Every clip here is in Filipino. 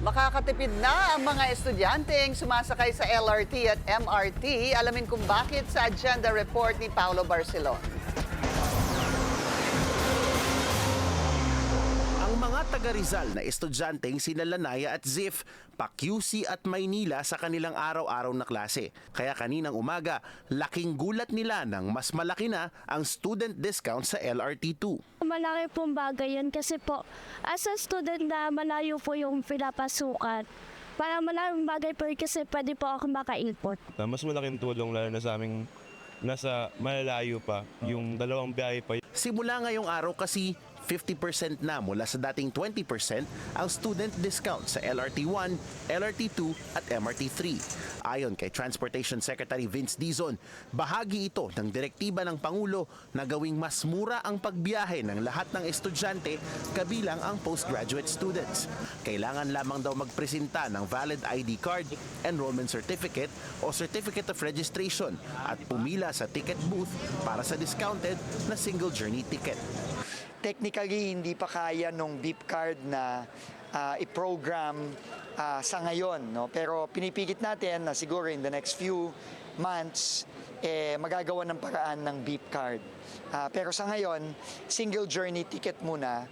Makakatipid na ang mga estudyanteng sumasakay sa LRT at MRT. Alamin kung bakit sa agenda report ni Paolo Barcelon. Ang mga taga Rizal na estudyanteng sina Lanaya at Zif, pa-QC at Maynila sa kanilang araw-araw na klase. Kaya kaninang umaga, laking gulat nila nang mas malaki na ang student discount sa LRT2. Malaki pong bagay yun kasi po, as a student na malayo po yung pinapasukan. Parang malaking bagay po yun kasi pwede po ako makaipot. Mas malaking tulong lalo na sa aming nasa malalayo pa, yung dalawang biyahe pa. Simula ngayong araw kasi 50% na mula sa dating 20% ang student discount sa LRT1, LRT2 at MRT3. Ayon kay Transportation Secretary Vince Dizon, bahagi ito ng direktiba ng Pangulo na gawing mas mura ang pagbiyahe ng lahat ng estudyante kabilang ang postgraduate students. Kailangan lamang daw magpresenta ng valid ID card, enrollment certificate o certificate of registration at pumila sa ticket booth para sa discounted na single journey ticket. Technically, hindi pa kaya nung beep card na i-program sa ngayon. No? Pero pinipigit natin na siguro in the next few months, magagawa ng paraan ng beep card. Pero sa ngayon, single journey ticket muna.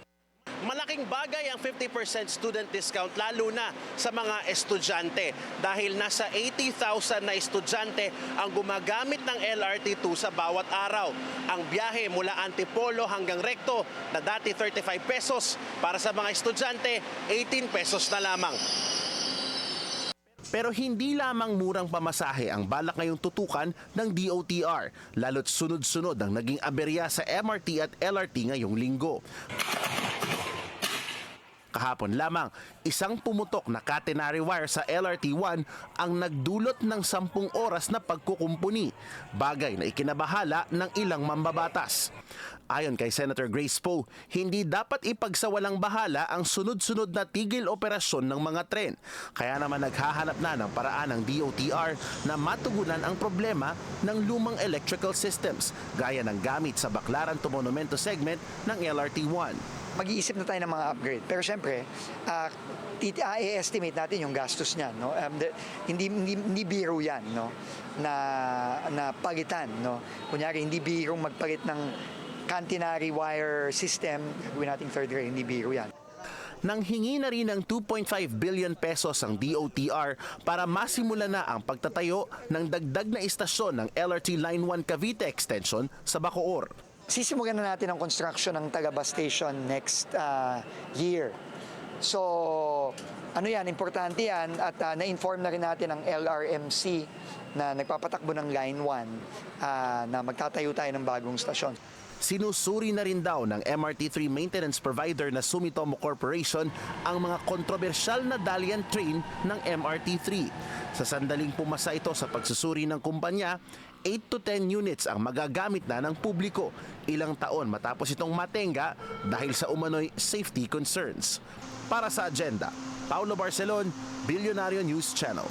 Malaking bagay ang 50% student discount lalo na sa mga estudyante dahil nasa 80,000 na estudyante ang gumagamit ng LRT2 sa bawat araw. Ang biyahe mula Antipolo hanggang Recto na dati 35 pesos para sa mga estudyante, 18 pesos na lamang. Pero hindi lamang murang pamasahe ang balak ngayong tutukan ng DOTR, lalo't sunod-sunod ang naging aberya sa MRT at LRT ngayong linggo. Kahapon lamang, isang pumutok na catenary wire sa LRT1 ang nagdulot ng 10 oras na pagkukumpuni, bagay na ikinabahala ng ilang mambabatas. Ayon kay Senator Grace Poe, hindi dapat ipagsawalang bahala ang sunod-sunod na tigil operasyon ng mga tren. Kaya naman naghahanap na ng paraan ng DOTR na matugunan ang problema ng lumang electrical systems, gaya ng gamit sa Baclaran to Monumento segment ng LRT1. Mag-iisip na tayo ng mga upgrade. Pero syempre, i-estimate natin yung gastos niyan. No? Hindi biro yan, no? na palitan. No? Kunyari, hindi biro magpalit ng catenary wire system. Gawin nating third grade, hindi biro yan. Nang hingi na rin ng 2.5 billion pesos ang DOTR para masimula na ang pagtatayo ng dagdag na istasyon ng LRT Line 1 Cavite Extension sa Bacoor. Sisimulan na natin ang construction ng Tagaba Station next year. So, ano yan, importante yan at na-inform na rin natin ang LRMC na nagpapatakbo ng Line 1 na magtatayo tayo ng bagong stasyon. Sinusuri na rin daw ng MRT3 maintenance provider na Sumitomo Corporation ang mga kontrobersyal na Dalian train ng MRT3. Sa sandaling pumasa ito sa pagsusuri ng kumpanya, 8 to 10 units ang magagamit na ng publiko ilang taon matapos itong matenga dahil sa umano'y safety concerns. Para sa agenda, Paolo Barcelon, Bilyonaryo News Channel.